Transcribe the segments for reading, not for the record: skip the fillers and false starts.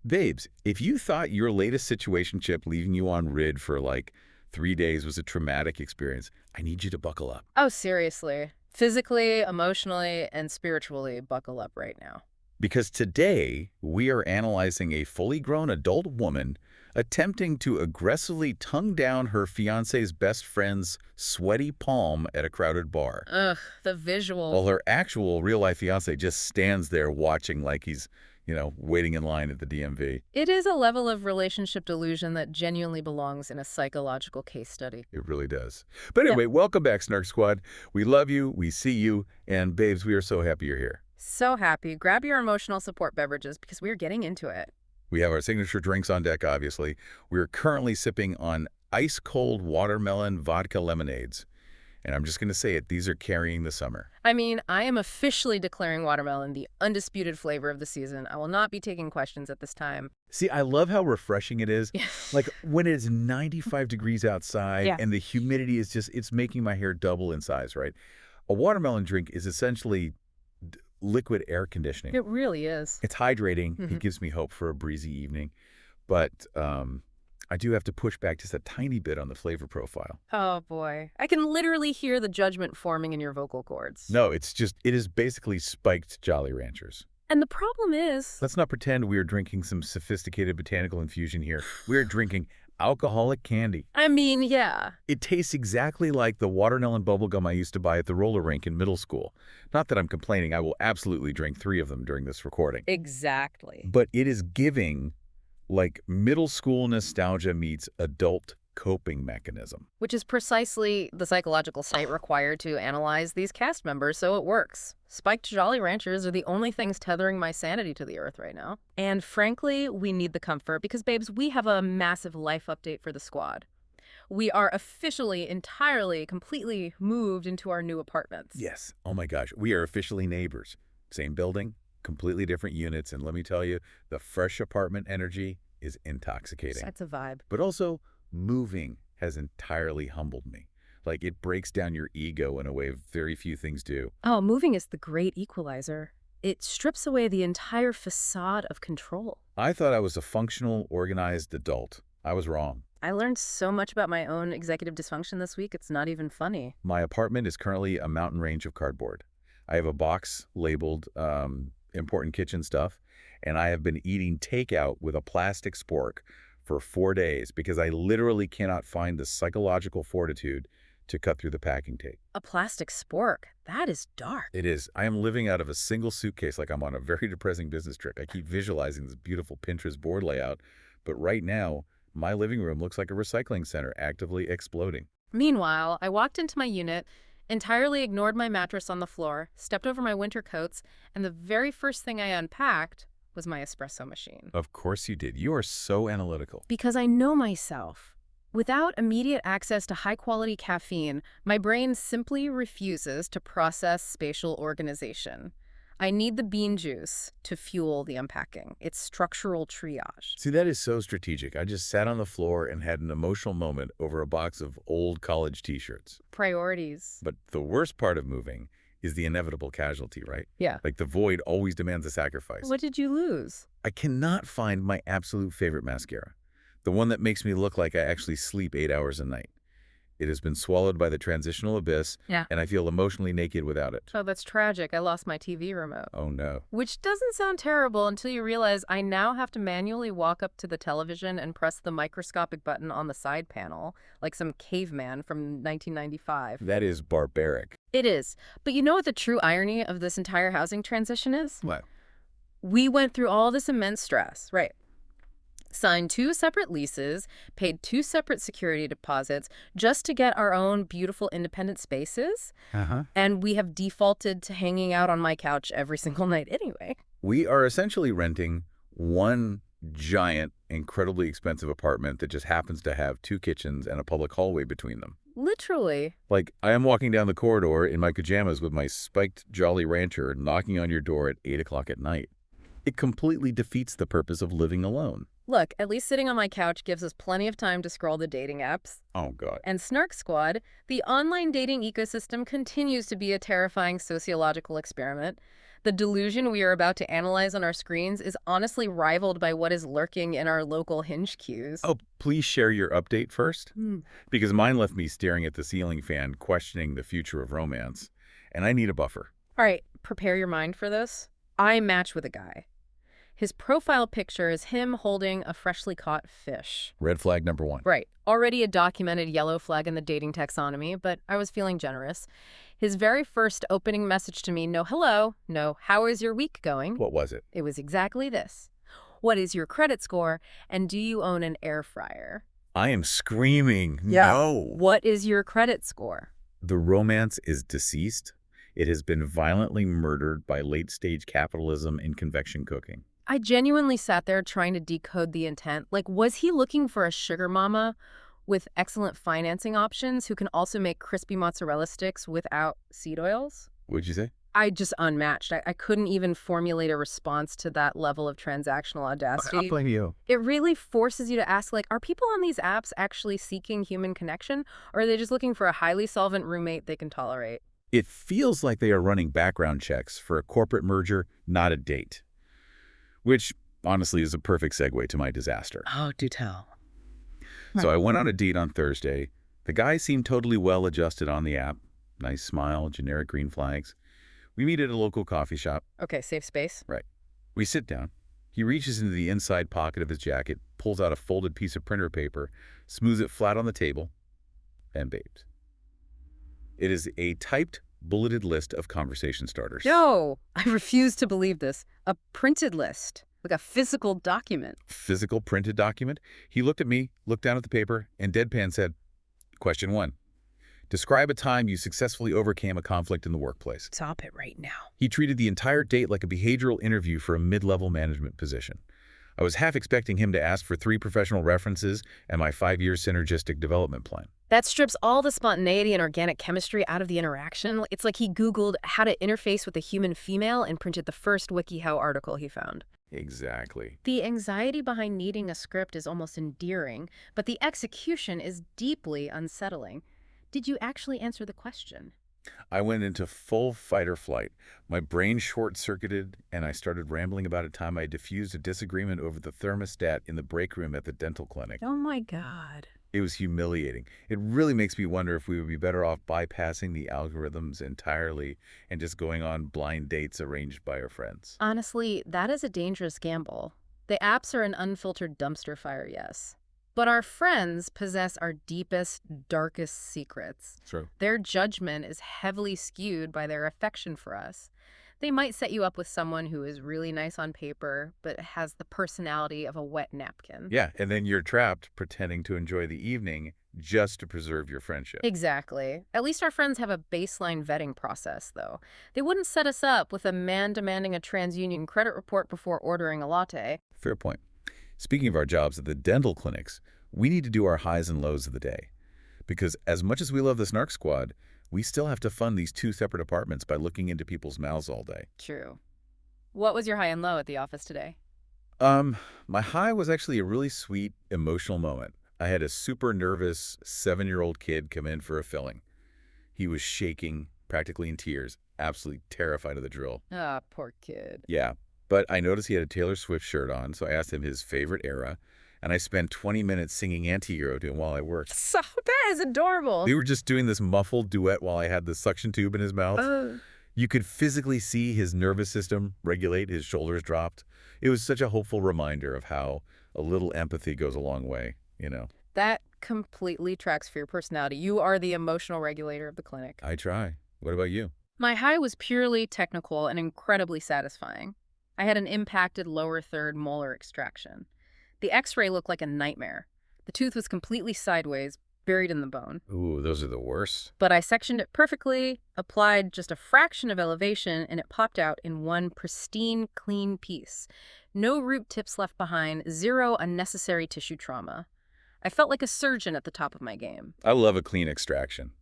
Babes, if you thought your latest situationship leaving you on rid for like 3 days was a traumatic experience, I need you to buckle up. Oh, seriously. Physically, emotionally, and spiritually, buckle up right now. Because today, we are analyzing a fully grown adult woman attempting to aggressively tongue down her fiance's best friend's sweaty palm at a crowded bar. Ugh, the visual. While her actual real-life fiance just stands there watching like he's, waiting in line at the DMV. It is a level of relationship delusion that genuinely belongs in a psychological case study. It really does. But anyway, welcome back, Snark Squad. We love you, we see you, and babes, we are so happy you're here. So happy. Grab your emotional support beverages because we're getting into it. We have our signature drinks on deck, obviously. We're currently sipping on ice-cold watermelon vodka lemonades. And I'm just going to say it, these are carrying the summer. I mean, I am officially declaring watermelon the undisputed flavor of the season. I will not be taking questions at this time. See, I love how refreshing it is. Like when it's 95 degrees outside and the humidity is just, it's making my hair double in size, right? A watermelon drink is essentially liquid air conditioning. It really is. It's hydrating. It gives me hope for a breezy evening. But I do have to push back just a tiny bit on the flavor profile. Oh, boy. I can literally hear the judgment forming in your vocal cords. No, it is basically spiked Jolly Ranchers. And the problem is... Let's not pretend we are drinking some sophisticated botanical infusion here. We are drinking alcoholic candy. I mean, yeah. It tastes exactly like the watermelon bubblegum I used to buy at the roller rink in middle school. Not that I'm complaining. I will absolutely drink 3 of them during this recording. Exactly. But it is giving like middle school nostalgia meets adult coping mechanism. Which is precisely the psychological site required to analyze these cast members so it works. Spiked Jolly Ranchers are the only things tethering my sanity to the earth right now. And frankly, we need the comfort because, babes, we have a massive life update for the squad. We are officially, entirely, completely moved into our new apartments. Yes. Oh my gosh. We are officially neighbors. Same building, completely different units. And let me tell you, the fresh apartment energy is intoxicating. That's a vibe. But also, moving has entirely humbled me. Like, it breaks down your ego in a way very few things do. Oh, moving is the great equalizer. It strips away the entire facade of control. I thought I was a functional, organized adult. I was wrong. I learned so much about my own executive dysfunction this week, it's not even funny. My apartment is currently a mountain range of cardboard. I have a box labeled important kitchen stuff, and I have been eating takeout with a plastic spork for 4 days because I literally cannot find the psychological fortitude to cut through the packing tape. A plastic spork? That is dark. It is. I am living out of a single suitcase like I'm on a very depressing business trip. I keep visualizing this beautiful Pinterest board layout, but right now, my living room looks like a recycling center actively exploding. Meanwhile, I walked into my unit, entirely ignored my mattress on the floor, stepped over my winter coats, and the very first thing I unpacked was my espresso machine. Of course you did. You are so analytical. Because I know myself. Without immediate access to high-quality caffeine, my brain simply refuses to process spatial organization. I need the bean juice to fuel the unpacking. It's structural triage. See, that is so strategic. I just sat on the floor and had an emotional moment over a box of old college t-shirts. Priorities. But the worst part of moving is the inevitable casualty, right? Yeah. Like the void always demands a sacrifice. What did you lose? I cannot find my absolute favorite mascara. The one that makes me look like I actually sleep 8 hours a night. It has been swallowed by the transitional abyss, and I feel emotionally naked without it. Oh, that's tragic. I lost my TV remote. Oh, no. Which doesn't sound terrible until you realize I now have to manually walk up to the television and press the microscopic button on the side panel, like some caveman from 1995. That is barbaric. It is. But you know what the true irony of this entire housing transition is? What? We went through all this immense stress, right? Signed 2 separate leases, paid 2 separate security deposits just to get our own beautiful independent spaces. And we have defaulted to hanging out on my couch every single night anyway. We are essentially renting one giant, incredibly expensive apartment that just happens to have 2 kitchens and a public hallway between them. Literally. Like, I am walking down the corridor in my pajamas with my spiked Jolly Rancher knocking on your door at 8 o'clock at night. It completely defeats the purpose of living alone. Look, at least sitting on my couch gives us plenty of time to scroll the dating apps. Oh, God. And Snark Squad, the online dating ecosystem, continues to be a terrifying sociological experiment. The delusion we are about to analyze on our screens is honestly rivaled by what is lurking in our local hinge queues. Oh, please share your update first, Hmm. because mine left me staring at the ceiling fan, questioning the future of romance. And I need a buffer. All right, prepare your mind for this. I match with a guy. His profile picture is him holding a freshly caught fish. Red flag number 1. Right. Already a documented yellow flag in the dating taxonomy, but I was feeling generous. His very first opening message to me, no hello, no how is your week going? What was it? It was exactly this. What is your credit score, and do you own an air fryer? I am screaming. Yeah. No. What is your credit score? The romance is deceased. It has been violently murdered by late-stage capitalism and convection cooking. I genuinely sat there trying to decode the intent. Like, was he looking for a sugar mama with excellent financing options who can also make crispy mozzarella sticks without seed oils? What'd you say? I just unmatched. I couldn't even formulate a response to that level of transactional audacity. I'll blame you. It really forces you to ask, like, are people on these apps actually seeking human connection, or are they just looking for a highly solvent roommate they can tolerate? It feels like they are running background checks for a corporate merger, not a date. Which, honestly, is a perfect segue to my disaster. Oh, do tell. So I went on a date on Thursday. The guy seemed totally well-adjusted on the app. Nice smile, generic green flags. We meet at a local coffee shop. Okay, safe space. Right. We sit down. He reaches into the inside pocket of his jacket, pulls out a folded piece of printer paper, smooths it flat on the table, and babes. It is a typed, bulleted list of conversation starters. No, I refuse to believe this. A printed list, like a physical document. Physical printed document. He looked at me, looked down at the paper, and deadpan said, Question 1. Describe a time you successfully overcame a conflict in the workplace. Stop it right now. He treated the entire date like a behavioral interview for a mid-level management position. I was half expecting him to ask for 3 professional references and my 5-year synergistic development plan. That strips all the spontaneity and organic chemistry out of the interaction. It's like he Googled how to interface with a human female and printed the first WikiHow article he found. Exactly. The anxiety behind needing a script is almost endearing, but the execution is deeply unsettling. Did you actually answer the question? I went into full fight or flight. My brain short-circuited, and I started rambling about a time I diffused a disagreement over the thermostat in the break room at the dental clinic. Oh my God. It was humiliating. It really makes me wonder if we would be better off bypassing the algorithms entirely and just going on blind dates arranged by our friends. Honestly, that is a dangerous gamble. The apps are an unfiltered dumpster fire, yes. But our friends possess our deepest, darkest secrets. True. Their judgment is heavily skewed by their affection for us. They might set you up with someone who is really nice on paper, but has the personality of a wet napkin. Yeah, and then you're trapped pretending to enjoy the evening just to preserve your friendship. Exactly. At least our friends have a baseline vetting process, though. They wouldn't set us up with a man demanding a TransUnion credit report before ordering a latte. Fair point. Speaking of our jobs at the dental clinics, we need to do our highs and lows of the day. Because as much as we love the Snark Squad, we still have to fund these 2 separate apartments by looking into people's mouths all day. True. What was your high and low at the office today? My high was actually a really sweet, emotional moment. I had a super nervous 7-year-old kid come in for a filling. He was shaking, practically in tears, absolutely terrified of the drill. Ah, poor kid. Yeah, but I noticed he had a Taylor Swift shirt on, so I asked him his favorite era, and I spent 20 minutes singing Anti-Hero to him while I worked. So that is adorable. We were just doing this muffled duet while I had the suction tube in his mouth. You could physically see his nervous system regulate, his shoulders dropped. It was such a hopeful reminder of how a little empathy goes a long way, you know. That completely tracks for your personality. You are the emotional regulator of the clinic. I try. What about you? My high was purely technical and incredibly satisfying. I had an impacted lower third molar extraction. The x-ray looked like a nightmare. The tooth was completely sideways, buried in the bone. Ooh, those are the worst. But I sectioned it perfectly, applied just a fraction of elevation, and it popped out in one pristine, clean piece. No root tips left behind, 0 unnecessary tissue trauma. I felt like a surgeon at the top of my game. I love a clean extraction,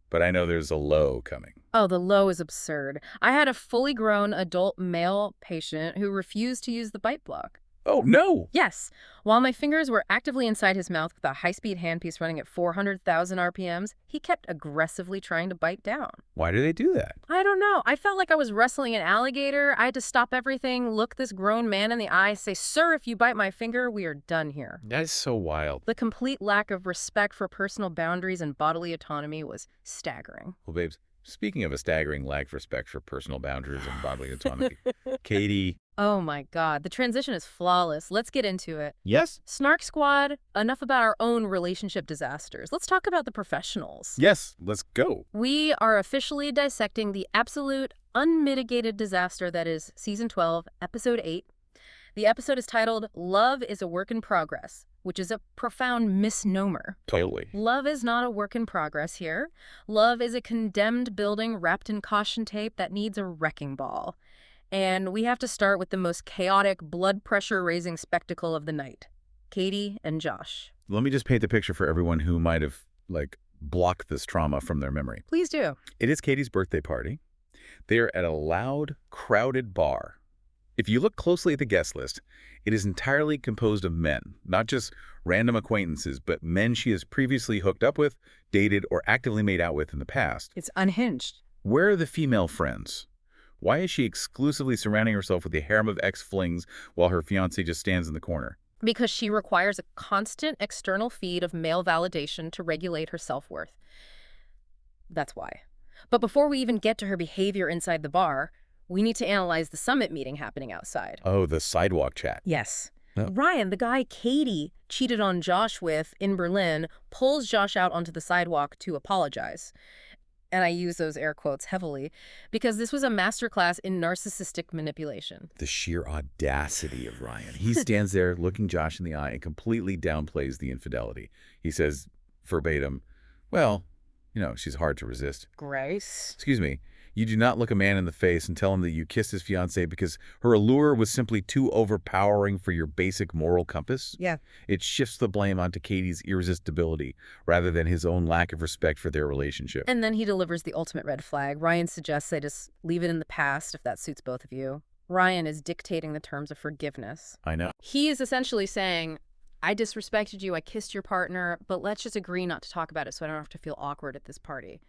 but I know there's a low coming. Oh, the low is absurd. I had a fully grown adult male patient who refused to use the bite block. Oh, no! Yes. While my fingers were actively inside his mouth with a high-speed handpiece running at 400,000 RPMs, he kept aggressively trying to bite down. Why do they do that? I don't know. I felt like I was wrestling an alligator. I had to stop everything, look this grown man in the eye, say, "Sir, if you bite my finger, we are done here." That is so wild. The complete lack of respect for personal boundaries and bodily autonomy was staggering. Well, babes, speaking of a staggering lack of respect for personal boundaries and bodily autonomy, Catie... Oh my God, the transition is flawless. Let's get into it. Yes? Snark Squad, enough about our own relationship disasters. Let's talk about the professionals. Yes, let's go. We are officially dissecting the absolute, unmitigated disaster that is Season 12, Episode 8. The episode is titled, Love is a Work in Progress, which is a profound misnomer. Totally. Love is not a work in progress here. Love is a condemned building wrapped in caution tape that needs a wrecking ball. And we have to start with the most chaotic, blood pressure-raising spectacle of the night. Catie and Josh. Let me just paint the picture for everyone who might have, blocked this trauma from their memory. Please do. It is Katie's birthday party. They are at a loud, crowded bar. If you look closely at the guest list, it is entirely composed of men, not just random acquaintances, but men she has previously hooked up with, dated, or actively made out with in the past. It's unhinged. Where are the female friends? Why is she exclusively surrounding herself with a harem of ex-flings while her fiancé just stands in the corner? Because she requires a constant external feed of male validation to regulate her self-worth. That's why. But before we even get to her behavior inside the bar, we need to analyze the summit meeting happening outside. Oh, the sidewalk chat. Yes. Oh. Ryan, the guy Catie cheated on Josh with in Berlin, pulls Josh out onto the sidewalk to apologize. And I use those air quotes heavily, because this was a masterclass in narcissistic manipulation. The sheer audacity of Ryan. He stands there looking Josh in the eye and completely downplays the infidelity. He says, verbatim, well, she's hard to resist. Grace. Excuse me. You do not look a man in the face and tell him that you kissed his fiancée because her allure was simply too overpowering for your basic moral compass? Yeah. It shifts the blame onto Katie's irresistibility rather than his own lack of respect for their relationship. And then he delivers the ultimate red flag. Ryan suggests they just leave it in the past if that suits both of you. Ryan is dictating the terms of forgiveness. I know. He is essentially saying, I disrespected you, I kissed your partner, but let's just agree not to talk about it so I don't have to feel awkward at this party.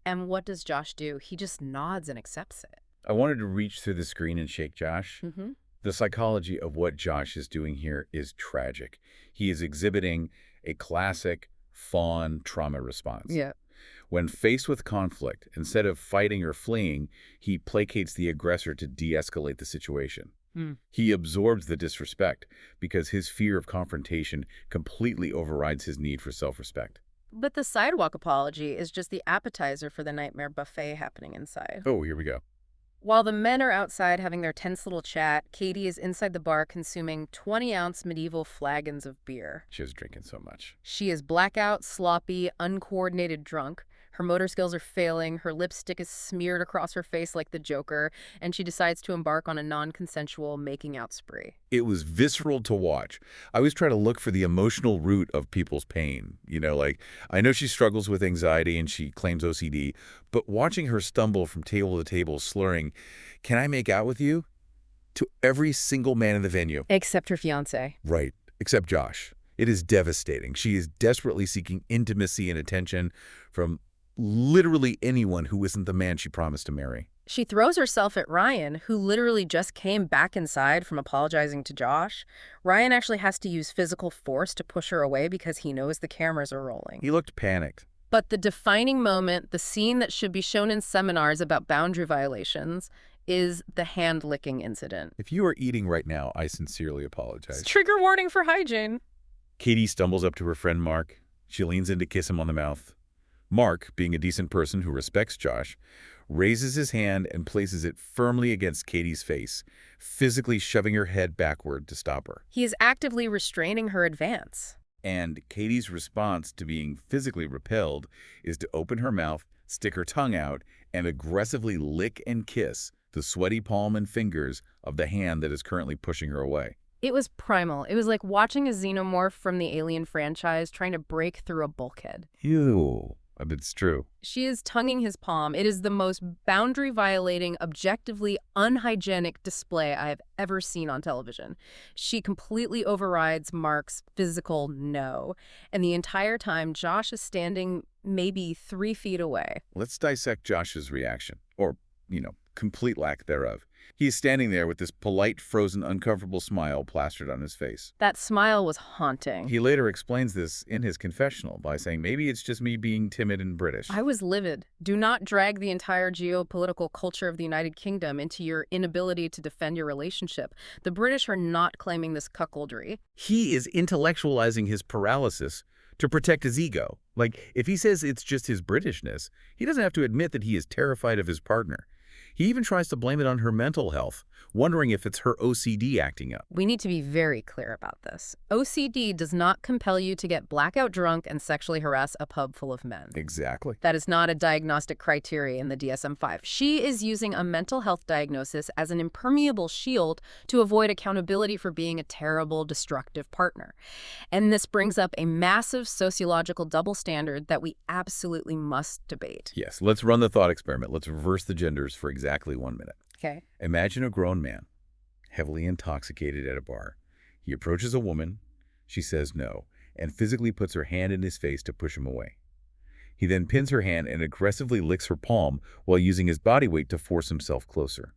And what does Josh do? He just nods and accepts it. I wanted to reach through the screen and shake Josh. Mm-hmm. The psychology of what Josh is doing here is tragic. He is exhibiting a classic fawn trauma response. Yeah. When faced with conflict, instead of fighting or fleeing, he placates the aggressor to de-escalate the situation. He absorbs the disrespect because his fear of confrontation completely overrides his need for self-respect. But the sidewalk apology is just the appetizer for the nightmare buffet happening inside. Oh, here we go. While the men are outside having their tense little chat, Catie is inside the bar consuming 20-ounce medieval flagons of beer. She was drinking so much. She is blackout, sloppy, uncoordinated drunk. Her motor skills are failing, her lipstick is smeared across her face like the Joker, and she decides to embark on a non-consensual making-out spree. It was visceral to watch. I always try to look for the emotional root of people's pain. I know she struggles with anxiety and she claims OCD, but watching her stumble from table to table slurring, "Can I make out with you?" to every single man in the venue. Except her fiancé. Right, except Josh. It is devastating. She is desperately seeking intimacy and attention from literally anyone who isn't the man she promised to marry. She throws herself at Ryan, who literally just came back inside from apologizing to Josh. Ryan actually has to use physical force to push her away because he knows the cameras are rolling. He looked panicked. But the defining moment, the scene that should be shown in seminars about boundary violations, is the hand-licking incident. If you are eating right now, I sincerely apologize. It's trigger warning for hygiene. Catie stumbles up to her friend Mark. She leans in to kiss him on the mouth. Mark, being a decent person who respects Josh, raises his hand and places it firmly against Katie's face, physically shoving her head backward to stop her. He is actively restraining her advance. And Katie's response to being physically repelled is to open her mouth, stick her tongue out, and aggressively lick and kiss the sweaty palm and fingers of the hand that is currently pushing her away. It was primal. It was like watching a xenomorph from the Alien franchise trying to break through a bulkhead. Ew. It's true. She is tonguing his palm. It is the most boundary-violating, objectively unhygienic display I have ever seen on television. She completely overrides Mark's physical no. And the entire time, Josh is standing maybe 3 feet away. Let's dissect Josh's reaction, or, complete lack thereof. He is standing there with this polite, frozen, uncomfortable smile plastered on his face. That smile was haunting. He later explains this in his confessional by saying, maybe it's just me being timid and British. I was livid. Do not drag the entire geopolitical culture of the United Kingdom into your inability to defend your relationship. The British are not claiming this cuckoldry. He is intellectualizing his paralysis to protect his ego. Like, if he says it's just his Britishness, he doesn't have to admit that he is terrified of his partner. He even tries to blame it on her mental health, wondering if it's her OCD acting up. We need to be very clear about this. OCD does not compel you to get blackout drunk and sexually harass a pub full of men. Exactly. That is not a diagnostic criteria in the DSM-5. She is using a mental health diagnosis as an impermeable shield to avoid accountability for being a terrible, destructive partner. And this brings up a massive sociological double standard that we absolutely must debate. Yes, let's run the thought experiment. Let's reverse the genders for exactly 1 minute. Okay. Imagine a grown man, heavily intoxicated at a bar. He approaches a woman. She says no, and physically puts her hand in his face to push him away. He then pins her hand and aggressively licks her palm while using his body weight to force himself closer.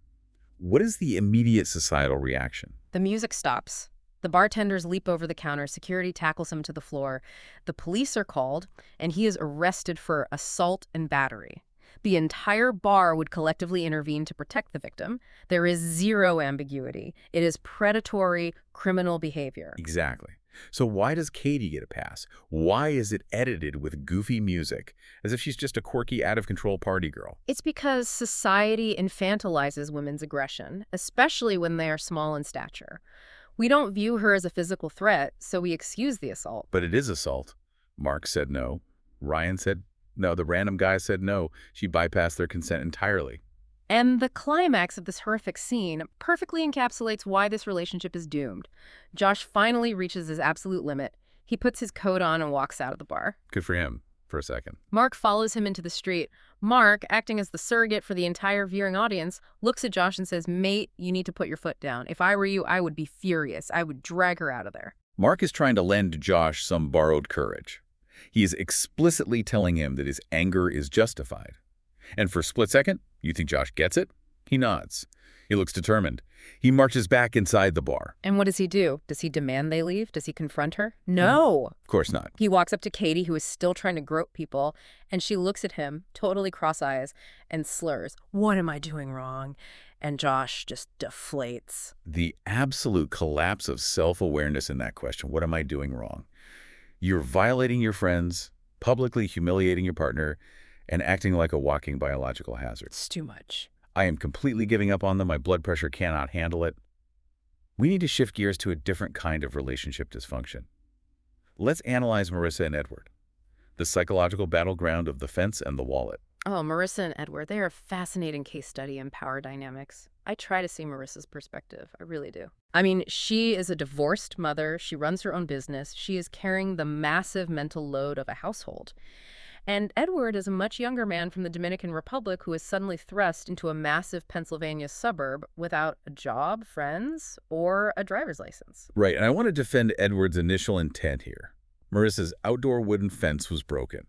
What is the immediate societal reaction? The music stops. The bartenders leap over the counter. Security tackles him to the floor. The police are called, and he is arrested for assault and battery. The entire bar would collectively intervene to protect the victim. There is zero ambiguity. It is predatory criminal behavior. Exactly. So why does Catie get a pass? Why is it edited with goofy music, as if she's just a quirky, out-of-control party girl? It's because society infantilizes women's aggression, especially when they are small in stature. We don't view her as a physical threat, so we excuse the assault. But it is assault. Mark said no. Ryan said no. The random guy said no. She bypassed their consent entirely. And the climax of this horrific scene perfectly encapsulates why this relationship is doomed. Josh finally reaches his absolute limit. He puts his coat on and walks out of the bar. Good for him, for a second. Mark follows him into the street. Mark, acting as the surrogate for the entire viewing audience, looks at Josh and says, "Mate, you need to put your foot down. If I were you, I would be furious. I would drag her out of there." Mark is trying to lend Josh some borrowed courage. He is explicitly telling him that his anger is justified. And for a split second, you think Josh gets it? He nods. He looks determined. He marches back inside the bar. And what does he do? Does he demand they leave? Does he confront her? No. Of course not. He walks up to Catie, who is still trying to grope people, and she looks at him, totally cross-eyes, and slurs, "What am I doing wrong?" And Josh just deflates. The absolute collapse of self-awareness in that question. What am I doing wrong? You're violating your friends, publicly humiliating your partner, and acting like a walking biological hazard. It's too much. I am completely giving up on them. My blood pressure cannot handle it. We need to shift gears to a different kind of relationship dysfunction. Let's analyze Marissa and Edward, the psychological battleground of the fence and the wallet. Oh, Marissa and Edward, they are a fascinating case study in power dynamics. I try to see Marissa's perspective. I really do. I mean, she is a divorced mother. She runs her own business. She is carrying the massive mental load of a household. And Edward is a much younger man from the Dominican Republic who is suddenly thrust into a massive Pennsylvania suburb without a job, friends, or a driver's license. Right, and I want to defend Edward's initial intent here. Marissa's outdoor wooden fence was broken.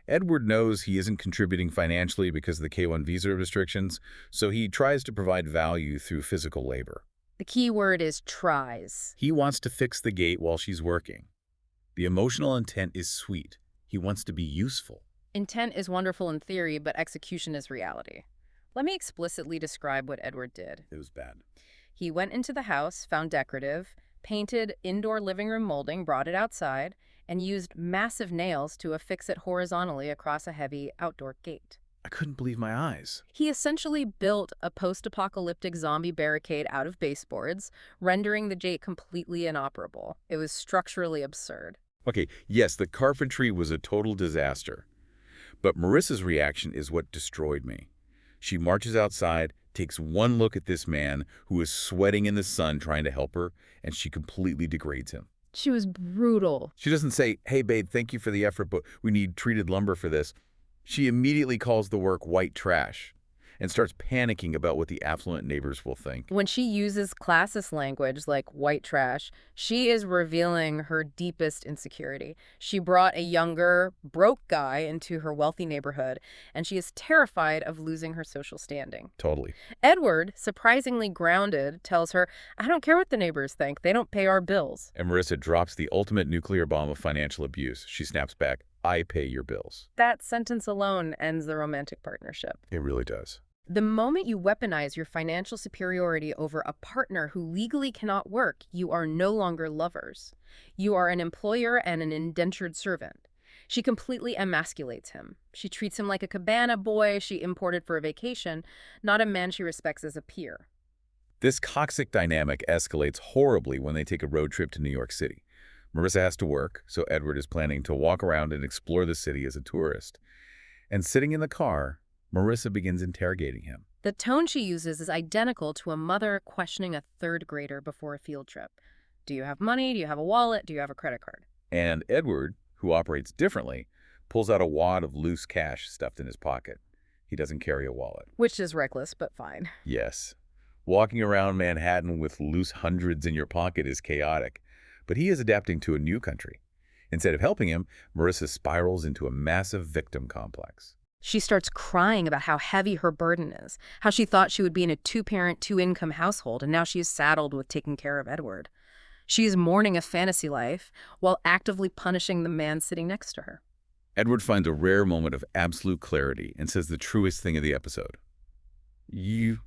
Edward knows he isn't contributing financially because of the K-1 visa restrictions, so he tries to provide value through physical labor. The key word is tries. He wants to fix the gate while she's working. The emotional intent is sweet. He wants to be useful. Intent is wonderful in theory, but execution is reality. Let me explicitly describe what Edward did. It was bad. He went into the house, found decorative, painted indoor living room molding, brought it outside, and used massive nails to affix it horizontally across a heavy outdoor gate. I couldn't believe my eyes. He essentially built a post-apocalyptic zombie barricade out of baseboards, rendering the gate completely inoperable. It was structurally absurd. Okay, yes, the carpentry was a total disaster. But Marissa's reaction is what destroyed me. She marches outside, takes one look at this man who is sweating in the sun trying to help her, and she completely degrades him. She was brutal. She doesn't say, "Hey, babe, thank you for the effort, but we need treated lumber for this." She immediately calls the work white trash and starts panicking about what the affluent neighbors will think. When she uses classist language like white trash, she is revealing her deepest insecurity. She brought a younger, broke guy into her wealthy neighborhood, and she is terrified of losing her social standing. Totally. Edward, surprisingly grounded, tells her, "I don't care what the neighbors think. They don't pay our bills." And Marissa drops the ultimate nuclear bomb of financial abuse. She snaps back, "I pay your bills." That sentence alone ends the romantic partnership. It really does. The moment you weaponize your financial superiority over a partner who legally cannot work, you are no longer lovers. You are an employer and an indentured servant. She completely emasculates him. She treats him like a cabana boy she imported for a vacation, not a man she respects as a peer. This toxic dynamic escalates horribly when they take a road trip to New York City. Marissa has to work, so Edward is planning to walk around and explore the city as a tourist. And sitting in the car, Marissa begins interrogating him. The tone she uses is identical to a mother questioning a third grader before a field trip. Do you have money? Do you have a wallet? Do you have a credit card? And Edward, who operates differently, pulls out a wad of loose cash stuffed in his pocket. He doesn't carry a wallet. Which is reckless, but fine. Yes. Walking around Manhattan with loose hundreds in your pocket is chaotic, but he is adapting to a new country. Instead of helping him, Marissa spirals into a massive victim complex. She starts crying about how heavy her burden is, how she thought she would be in a two-parent, two-income household, and now she is saddled with taking care of Edward. She is mourning a fantasy life while actively punishing the man sitting next to her. Edward finds a rare moment of absolute clarity and says the truest thing of the episode. You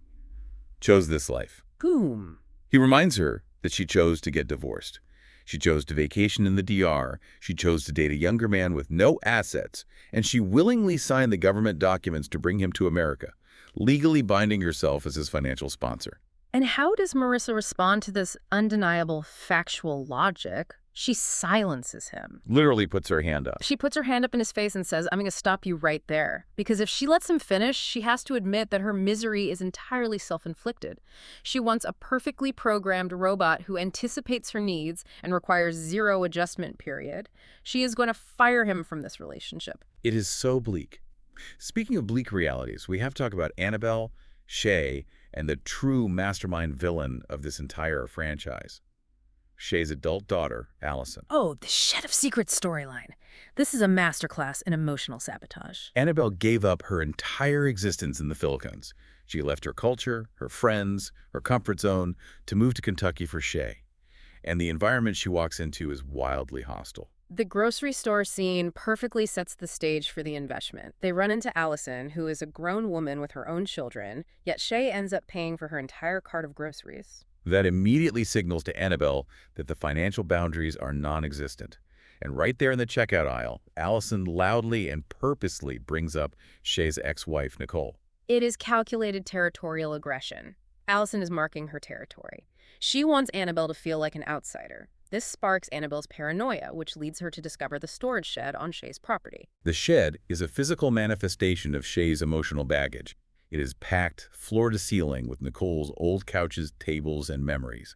chose this life. Boom. He reminds her that she chose to get divorced. She chose to vacation in the DR, she chose to date a younger man with no assets, and she willingly signed the government documents to bring him to America, legally binding herself as his financial sponsor. And how does Marissa respond to this undeniable factual logic? She silences him. Literally puts her hand up. She puts her hand up in his face and says, "I'm going to stop you right there." Because if she lets him finish, she has to admit that her misery is entirely self-inflicted. She wants a perfectly programmed robot who anticipates her needs and requires zero adjustment period. She is going to fire him from this relationship. It is so bleak. Speaking of bleak realities, we have to talk about Annabelle, Shay, and the true mastermind villain of this entire franchise. Shay's adult daughter, Allison. Oh, the Shed of Secrets storyline. This is a masterclass in emotional sabotage. Annabelle gave up her entire existence in the Philippines. She left her culture, her friends, her comfort zone to move to Kentucky for Shay. And the environment she walks into is wildly hostile. The grocery store scene perfectly sets the stage for the investment. They run into Allison, who is a grown woman with her own children, yet Shay ends up paying for her entire cart of groceries. That immediately signals to Annabelle that the financial boundaries are non-existent. And right there in the checkout aisle, Allison loudly and purposely brings up Shay's ex-wife, Nicole. It is calculated territorial aggression. Allison is marking her territory. She wants Annabelle to feel like an outsider. This sparks Annabelle's paranoia, which leads her to discover the storage shed on Shay's property. The shed is a physical manifestation of Shay's emotional baggage. It is packed floor to ceiling with Nicole's old couches, tables, and memories.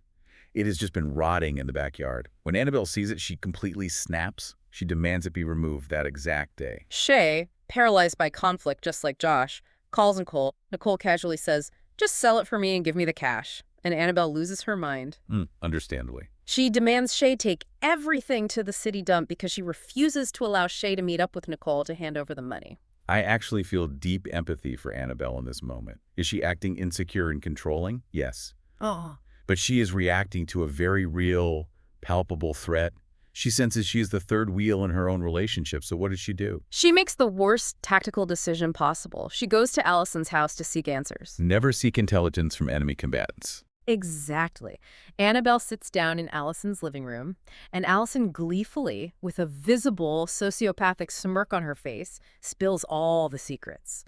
It has just been rotting in the backyard. When Annabelle sees it, she completely snaps. She demands it be removed that exact day. Shay, paralyzed by conflict just like Josh, calls Nicole. Nicole casually says, "Just sell it for me and give me the cash." And Annabelle loses her mind. Understandably. She demands Shay take everything to the city dump because she refuses to allow Shay to meet up with Nicole to hand over the money. I actually feel deep empathy for Annabelle in this moment. Is she acting insecure and controlling? Yes. Oh. But she is reacting to a very real, palpable threat. She senses she is the third wheel in her own relationship, so what does she do? She makes the worst tactical decision possible. She goes to Allison's house to seek answers. Never seek intelligence from enemy combatants. Exactly. Annabelle sits down in Allison's living room, and Allison gleefully, with a visible sociopathic smirk on her face, spills all the secrets.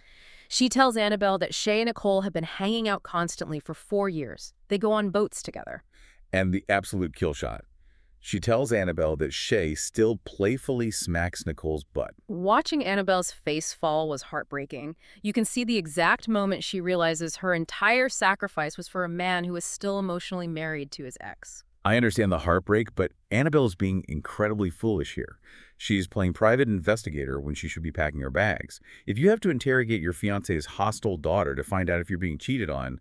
She tells Annabelle that Shay and Nicole have been hanging out constantly for 4 years. They go on boats together. And the absolute kill shot. She tells Annabelle that Shay still playfully smacks Nicole's butt. Watching Annabelle's face fall was heartbreaking. You can see the exact moment she realizes her entire sacrifice was for a man who is still emotionally married to his ex. I understand the heartbreak, but Annabelle is being incredibly foolish here. She's playing private investigator when she should be packing her bags. If you have to interrogate your fiance's hostile daughter to find out if you're being cheated on,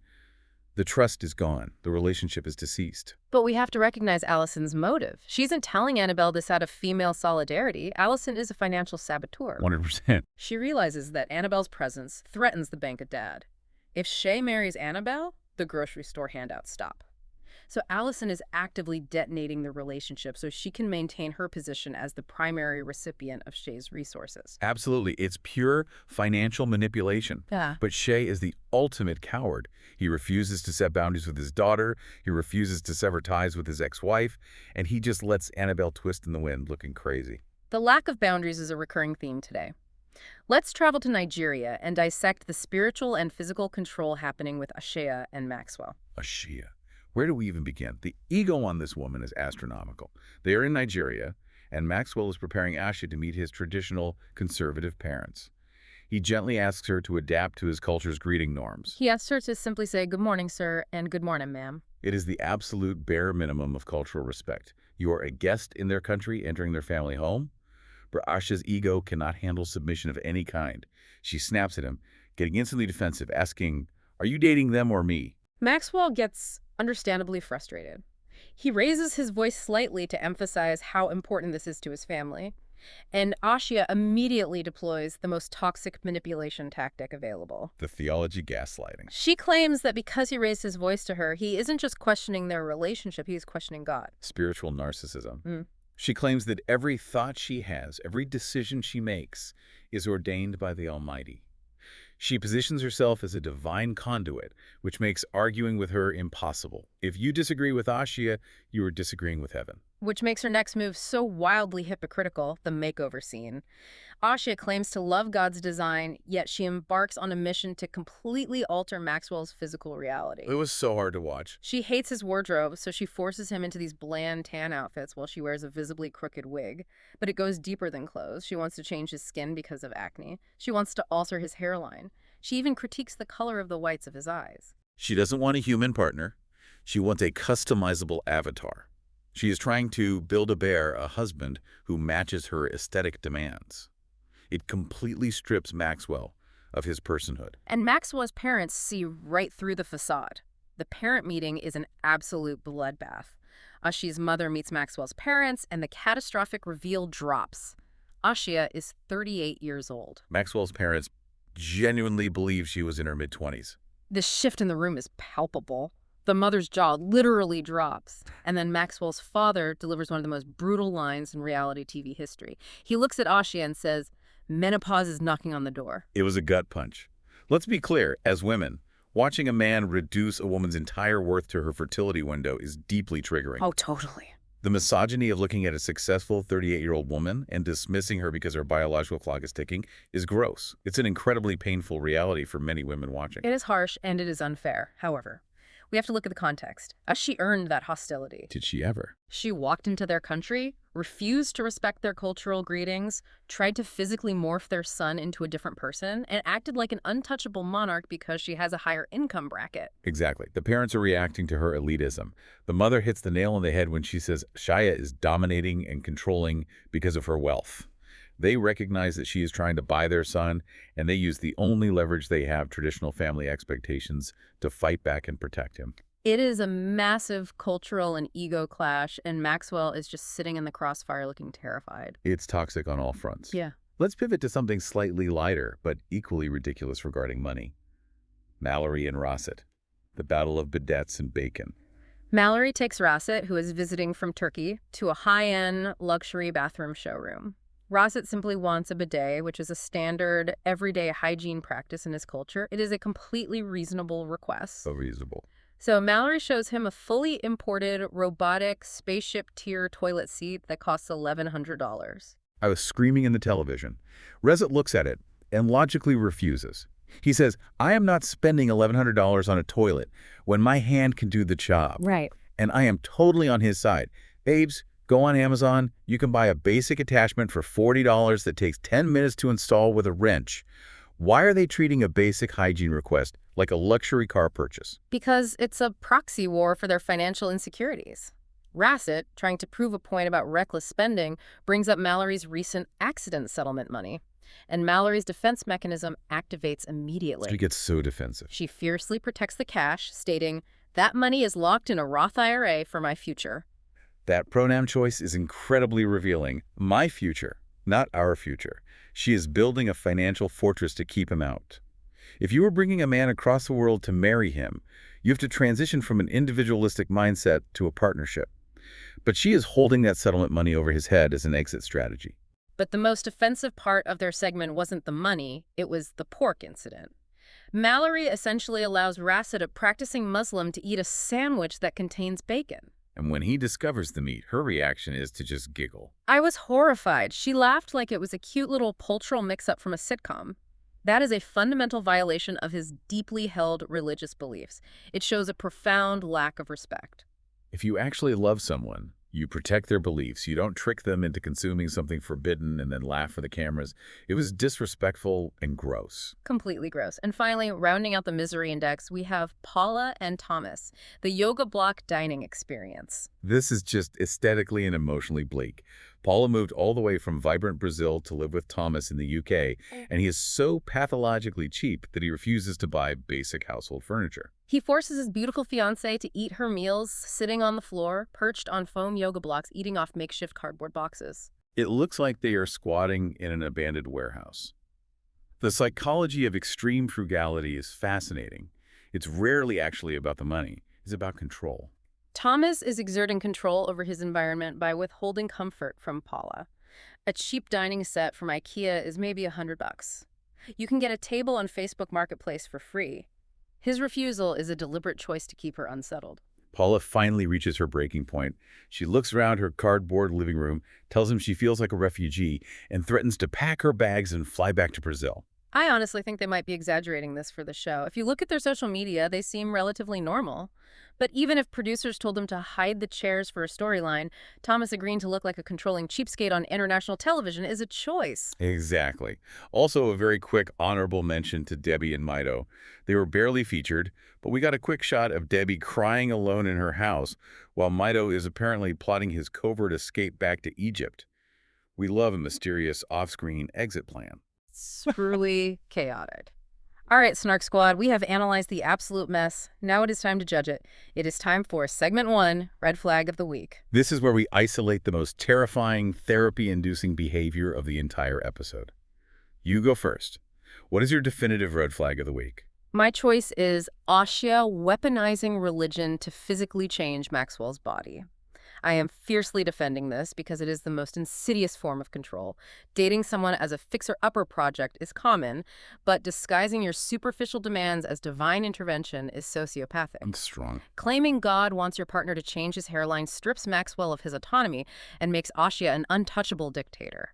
the trust is gone. The relationship is deceased. But we have to recognize Allison's motive. She isn't telling Annabelle this out of female solidarity. Allison is a financial saboteur. 100%. She realizes that Annabelle's presence threatens the bank of Dad. If Shay marries Annabelle, the grocery store handouts stop. So Allison is actively detonating the relationship so she can maintain her position as the primary recipient of Shay's resources. Absolutely. It's pure financial manipulation. Yeah. But Shay is the ultimate coward. He refuses to set boundaries with his daughter, he refuses to sever ties with his ex-wife, and he just lets Annabelle twist in the wind looking crazy. The lack of boundaries is a recurring theme today. Let's travel to Nigeria and dissect the spiritual and physical control happening with Ashea and Maxwell. Ashia. Where do we even begin? The ego on this woman is astronomical. They are in Nigeria, and Maxwell is preparing Ashia to meet his traditional conservative parents. He gently asks her to adapt to his culture's greeting norms. He asks her to simply say, "Good morning, sir," and "Good morning, ma'am." It is the absolute bare minimum of cultural respect. You are a guest in their country entering their family home. But Ashia's ego cannot handle submission of any kind. She snaps at him, getting instantly defensive, asking, "Are you dating them or me?" Maxwell gets understandably frustrated. He raises his voice slightly to emphasize how important this is to his family, and Ashia immediately deploys the most toxic manipulation tactic available. The theology gaslighting. She claims that because he raised his voice to her, he isn't just questioning their relationship, he's questioning God. Spiritual narcissism. Mm. She claims that every thought she has, every decision she makes, is ordained by the Almighty. She positions herself as a divine conduit, which makes arguing with her impossible. If you disagree with Ashia, you are disagreeing with heaven. Which makes her next move so wildly hypocritical, the makeover scene. Ashia claims to love God's design, yet she embarks on a mission to completely alter Maxwell's physical reality. It was so hard to watch. She hates his wardrobe, so she forces him into these bland tan outfits while she wears a visibly crooked wig. But it goes deeper than clothes. She wants to change his skin because of acne. She wants to alter his hairline. She even critiques the color of the whites of his eyes. She doesn't want a human partner. She wants a customizable avatar. She is trying to build a husband who matches her aesthetic demands. It completely strips Maxwell of his personhood. And Maxwell's parents see right through the facade. The parent meeting is an absolute bloodbath. Ashia's mother meets Maxwell's parents, and the catastrophic reveal drops. Ashia is 38 years old. Maxwell's parents genuinely believe she was in her mid-20s. The shift in the room is palpable. The mother's jaw literally drops. And then Maxwell's father delivers one of the most brutal lines in reality TV history. He looks at Ashia and says, "Menopause is knocking on the door." It was a gut punch. Let's be clear, as women, watching a man reduce a woman's entire worth to her fertility window is deeply triggering. Oh, totally. The misogyny of looking at a successful 38-year-old woman and dismissing her because her biological clock is ticking is gross. It's an incredibly painful reality for many women watching. It is harsh and it is unfair. However, we have to look at the context. She earned that hostility. Did she ever? She walked into their country, refused to respect their cultural greetings, tried to physically morph their son into a different person, and acted like an untouchable monarch because she has a higher income bracket. Exactly. The parents are reacting to her elitism. The mother hits the nail on the head when she says Shia is dominating and controlling because of her wealth. They recognize that she is trying to buy their son, and they use the only leverage they have, traditional family expectations, to fight back and protect him. It is a massive cultural and ego clash, and Maxwell is just sitting in the crossfire looking terrified. It's toxic on all fronts. Yeah. Let's pivot to something slightly lighter, but equally ridiculous regarding money. Mallory and Rosset. The battle of bidets and bacon. Mallory takes Rosset, who is visiting from Turkey, to a high-end luxury bathroom showroom. Rosset simply wants a bidet, which is a standard, everyday hygiene practice in his culture. It is a completely reasonable request. So reasonable. So Mallory shows him a fully imported, robotic, spaceship-tier toilet seat that costs $1,100. I was screaming in the television. Rosset looks at it and logically refuses. He says, "I am not spending $1,100 on a toilet when my hand can do the job." Right. And I am totally on his side. Babes, go on Amazon. You can buy a basic attachment for $40 that takes 10 minutes to install with a wrench. Why are they treating a basic hygiene request like a luxury car purchase? Because it's a proxy war for their financial insecurities. Rassett, trying to prove a point about reckless spending, brings up Mallory's recent accident settlement money. And Mallory's defense mechanism activates She immediately. gets so defensive. She fiercely protects the cash, stating, "That money is locked in a Roth IRA for my future." That pronoun choice is incredibly revealing. My future, not our future. She is building a financial fortress to keep him out. If you were bringing a man across the world to marry him, you have to transition from an individualistic mindset to a partnership. But she is holding that settlement money over his head as an exit strategy. But the most offensive part of their segment wasn't the money, it was the pork incident. Mallory essentially allows Rassett, a practicing Muslim, to eat a sandwich that contains bacon. And when he discovers the meat, her reaction is to just giggle. I was horrified. She laughed like it was a cute little cultural mix-up from a sitcom. That is a fundamental violation of his deeply held religious beliefs. It shows a profound lack of respect. If you actually love someone, you protect their beliefs. You don't trick them into consuming something forbidden and then laugh for the cameras. It was disrespectful and gross. Completely gross. And finally, rounding out the misery index, we have Paula and Thomas, the yoga block dining experience. This is just aesthetically and emotionally bleak. Paula moved all the way from vibrant Brazil to live with Thomas in the UK, and he is so pathologically cheap that he refuses to buy basic household furniture. He forces his beautiful fiancée to eat her meals sitting on the floor, perched on foam yoga blocks, eating off makeshift cardboard boxes. It looks like they are squatting in an abandoned warehouse. The psychology of extreme frugality is fascinating. It's rarely actually about the money. It's about control. Thomas is exerting control over his environment by withholding comfort from Paula. A cheap dining set from IKEA is maybe $100. You can get a table on Facebook Marketplace for free. His refusal is a deliberate choice to keep her unsettled. Paula finally reaches her breaking point. She looks around her cardboard living room, tells him she feels like a refugee, and threatens to pack her bags and fly back to Brazil. I honestly think they might be exaggerating this for the show. If you look at their social media, they seem relatively normal. But even if producers told them to hide the chairs for a storyline, Thomas agreeing to look like a controlling cheapskate on international television is a choice. Exactly. Also, a very quick honorable mention to Debbie and Mido. They were barely featured, but we got a quick shot of Debbie crying alone in her house while Mido is apparently plotting his covert escape back to Egypt. We love a mysterious off-screen exit plan. It's truly chaotic. All right, Snark Squad, we have analyzed the absolute mess. Now it is time to judge it. It is time for Segment 1, Red Flag of the Week. This is where we isolate the most terrifying, therapy-inducing behavior of the entire episode. You go first. What is your definitive red flag of the week? My choice is Asya weaponizing religion to physically change Maxwell's body. I am fiercely defending this because it is the most insidious form of control. Dating someone as a fixer-upper project is common, but disguising your superficial demands as divine intervention is sociopathic. I'm strong. Claiming God wants your partner to change his hairline strips Maxwell of his autonomy and makes Asya an untouchable dictator.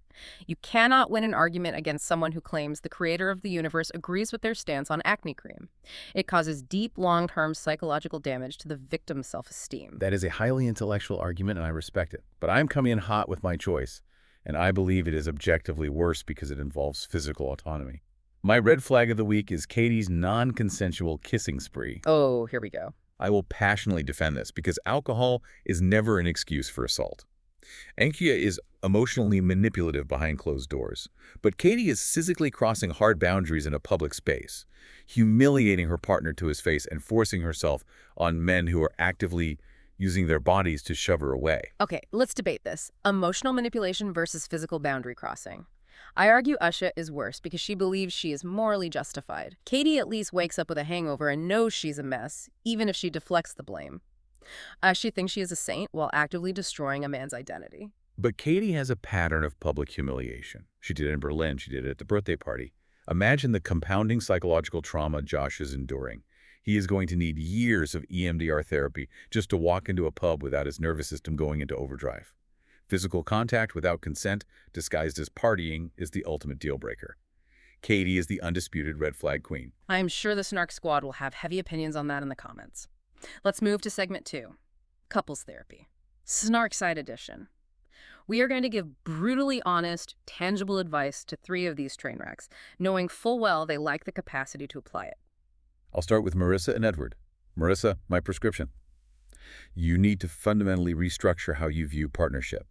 You cannot win an argument against someone who claims the creator of the universe agrees with their stance on acne cream. It causes deep, long-term psychological damage to the victim's self-esteem. That is a highly intellectual argument, and I respect it. But I'm coming in hot with my choice, and I believe it is objectively worse because it involves physical autonomy. My red flag of the week is Catie's non-consensual kissing spree. Oh, here we go. I will passionately defend this because alcohol is never an excuse for assault. Ankia is emotionally manipulative behind closed doors, but Catie is physically crossing hard boundaries in a public space, humiliating her partner to his face and forcing herself on men who are actively using their bodies to shove her away. Okay, let's debate this. Emotional manipulation versus physical boundary crossing. I argue Asya is worse because she believes she is morally justified. Catie at least wakes up with a hangover and knows she's a mess, even if she deflects the blame. She thinks she is a saint while actively destroying a man's identity. But Catie has a pattern of public humiliation. She did it in Berlin. She did it at the birthday party. Imagine the compounding psychological trauma Josh is enduring. He is going to need years of EMDR therapy just to walk into a pub without his nervous system going into overdrive. Physical contact without consent, disguised as partying, is the ultimate deal breaker. Catie is the undisputed red flag queen. I am sure the Snark Squad will have heavy opinions on that in the comments. Let's move to segment 2, couples therapy. Snark Side Edition. We are going to give brutally honest, tangible advice to 3 of these train wrecks, knowing full well they lack the capacity to apply it. I'll start with Marissa and Edward. Marissa, my prescription. You need to fundamentally restructure how you view partnership.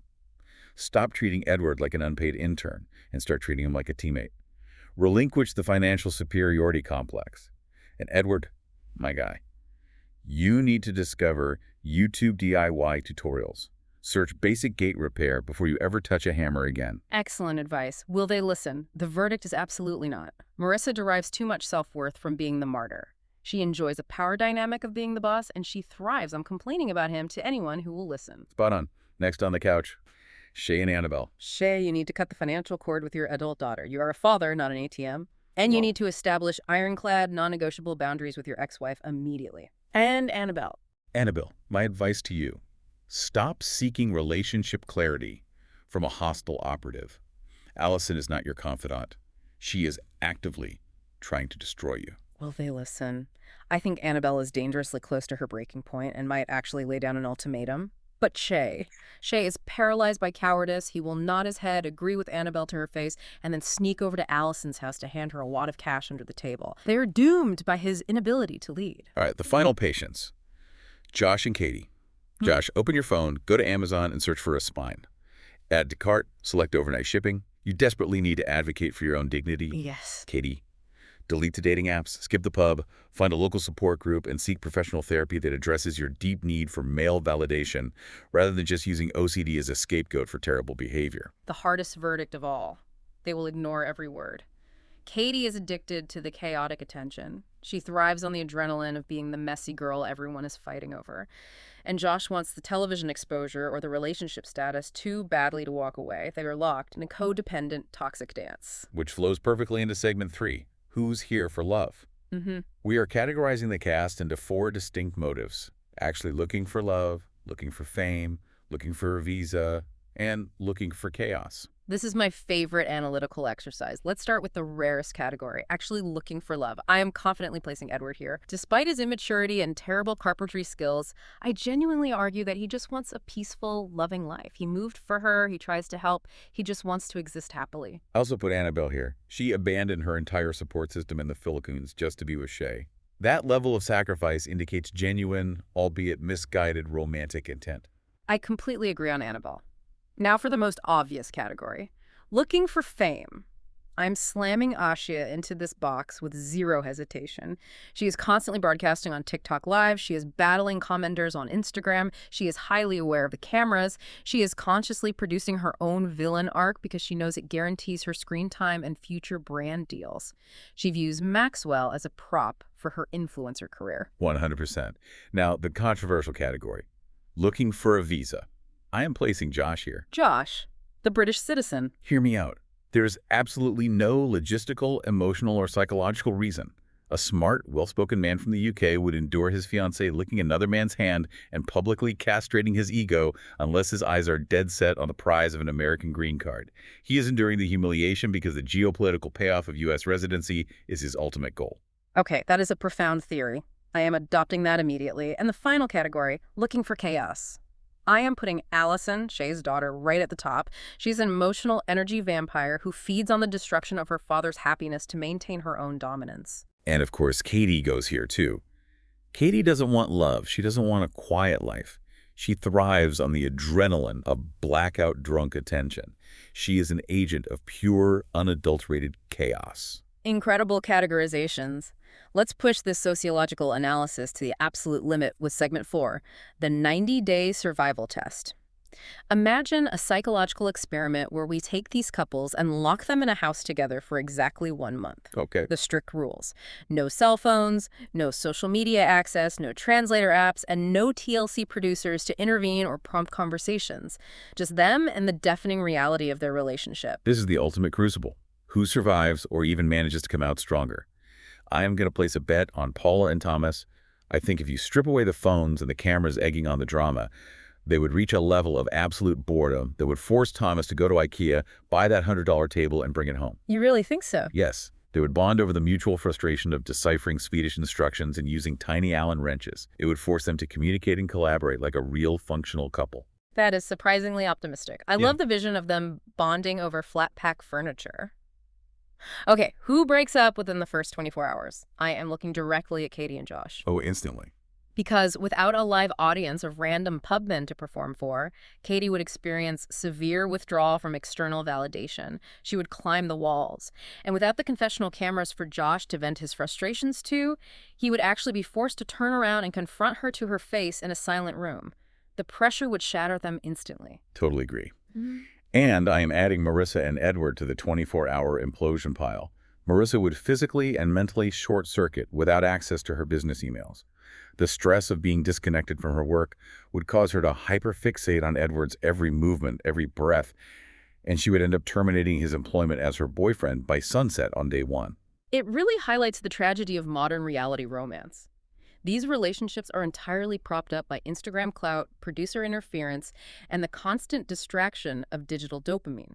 Stop treating Edward like an unpaid intern and start treating him like a teammate. Relinquish the financial superiority complex. And Edward, my guy, you need to discover YouTube DIY tutorials. Search basic gate repair before you ever touch a hammer again. Excellent advice. Will they listen? The verdict is absolutely not. Marissa derives too much self-worth from being the martyr. She enjoys a power dynamic of being the boss, and she thrives on complaining about him to anyone who will listen. Spot on. Next on the couch, Shay and Annabelle. Shay, you need to cut the financial cord with your adult daughter. You are a father, not an ATM. And you need to establish ironclad, non-negotiable boundaries with your ex-wife immediately. And Annabelle. Annabelle, my advice to you. Stop seeking relationship clarity from a hostile operative. Allison is not your confidant. She is actively trying to destroy you. Will they listen? I think Annabelle is dangerously close to her breaking point and might actually lay down an ultimatum. But Shay is paralyzed by cowardice. He will nod his head, agree with Annabelle to her face, and then sneak over to Allison's house to hand her a wad of cash under the table. They are doomed by his inability to lead. All right, the final patients. Josh and Catie. Josh, open your phone, go to Amazon, and search for a spine. Add to cart, select overnight shipping. You desperately need to advocate for your own dignity. Yes. Catie, delete the dating apps, skip the pub, find a local support group, and seek professional therapy that addresses your deep need for male validation rather than just using OCD as a scapegoat for terrible behavior. The hardest verdict of all. They will ignore every word. Catie is addicted to the chaotic attention. She thrives on the adrenaline of being the messy girl everyone is fighting over. And Josh wants the television exposure or the relationship status too badly to walk away. They are locked in a codependent, toxic dance. Which flows perfectly into segment 3. Who's here for love? We are categorizing the cast into 4 distinct motives. Actually looking for love, looking for fame, looking for a visa, and looking for chaos. This is my favorite analytical exercise. Let's start with the rarest category, actually looking for love. I am confidently placing Edward here. Despite his immaturity and terrible carpentry skills, I genuinely argue that he just wants a peaceful, loving life. He moved for her, he tries to help, he just wants to exist happily. I also put Annabelle here. She abandoned her entire support system in the Philippines just to be with Shay. That level of sacrifice indicates genuine, albeit misguided, romantic intent. I completely agree on Annabelle. Now for the most obvious category. Looking for fame. I'm slamming Ashia into this box with zero hesitation. She is constantly broadcasting on TikTok Live. She is battling commenters on Instagram. She is highly aware of the cameras. She is consciously producing her own villain arc because she knows it guarantees her screen time and future brand deals. She views Maxwell as a prop for her influencer career. 100%. Now, the controversial category. Looking for a visa. I am placing Josh here. Josh, the British citizen. Hear me out. There's absolutely no logistical, emotional, or psychological reason. A smart, well-spoken man from the UK would endure his fiancée licking another man's hand and publicly castrating his ego unless his eyes are dead set on the prize of an American green card. He is enduring the humiliation because the geopolitical payoff of U.S. residency is his ultimate goal. Okay, that is a profound theory. I am adopting that immediately. And the final category, looking for chaos. I am putting Allison, Shay's daughter, right at the top. She's an emotional energy vampire who feeds on the destruction of her father's happiness to maintain her own dominance. And of course, Catie goes here too. Catie doesn't want love. She doesn't want a quiet life. She thrives on the adrenaline of blackout drunk attention. She is an agent of pure, unadulterated chaos. Incredible categorizations. Let's push this sociological analysis to the absolute limit with segment 4, the 90-day survival test. Imagine a psychological experiment where we take these couples and lock them in a house together for exactly 1 month. Okay. The strict rules. No cell phones, no social media access, no translator apps, and no TLC producers to intervene or prompt conversations. Just them and the deafening reality of their relationship. This is the ultimate crucible. Who survives or even manages to come out stronger? I am going to place a bet on Paula and Thomas. I think if you strip away the phones and the cameras egging on the drama, they would reach a level of absolute boredom that would force Thomas to go to IKEA, buy that $100 table, and bring it home. You really think so? Yes. They would bond over the mutual frustration of deciphering Swedish instructions and using tiny Allen wrenches. It would force them to communicate and collaborate like a real functional couple. That is surprisingly optimistic. I love the vision of them bonding over flat-pack furniture. Okay, who breaks up within the first 24 hours? I am looking directly at Catie and Josh. Oh, instantly. Because without a live audience of random pubmen to perform for, Catie would experience severe withdrawal from external validation. She would climb the walls. And without the confessional cameras for Josh to vent his frustrations to, he would actually be forced to turn around and confront her to her face in a silent room. The pressure would shatter them instantly. Totally agree. And I am adding Marissa and Edward to the 24-hour implosion pile. Marissa would physically and mentally short-circuit without access to her business emails. The stress of being disconnected from her work would cause her to hyperfixate on Edward's every movement, every breath, and she would end up terminating his employment as her boyfriend by sunset on day one. It really highlights the tragedy of modern reality romance. These relationships are entirely propped up by Instagram clout, producer interference, and the constant distraction of digital dopamine.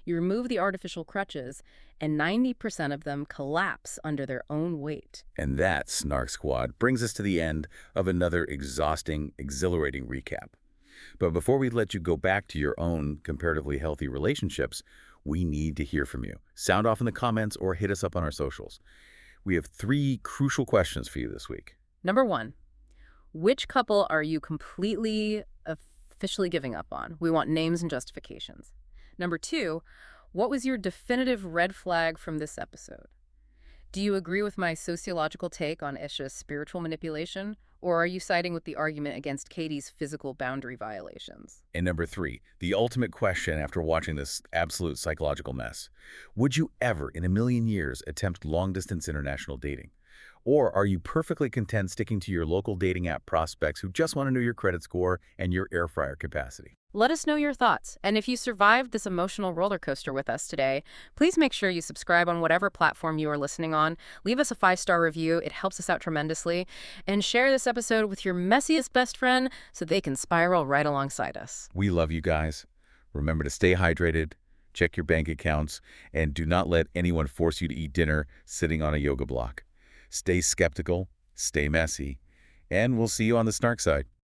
You remove the artificial crutches, and 90% of them collapse under their own weight. And that, Snark Squad, brings us to the end of another exhausting, exhilarating recap. But before we let you go back to your own comparatively healthy relationships, we need to hear from you. Sound off in the comments or hit us up on our socials. We have 3 crucial questions for you this week. Number 1, which couple are you completely, officially giving up on? We want names and justifications. Number 2, what was your definitive red flag from this episode? Do you agree with my sociological take on Isha's spiritual manipulation, or are you siding with the argument against Catie's physical boundary violations? And number 3, the ultimate question after watching this absolute psychological mess. Would you ever, in a million years, attempt long-distance international dating? Or are you perfectly content sticking to your local dating app prospects who just want to know your credit score and your air fryer capacity? Let us know your thoughts. And if you survived this emotional roller coaster with us today, please make sure you subscribe on whatever platform you are listening on. Leave us a 5-star review. It helps us out tremendously. And share this episode with your messiest best friend so they can spiral right alongside us. We love you guys. Remember to stay hydrated, check your bank accounts, and do not let anyone force you to eat dinner sitting on a yoga block. Stay skeptical, stay messy, and we'll see you on the Snark side.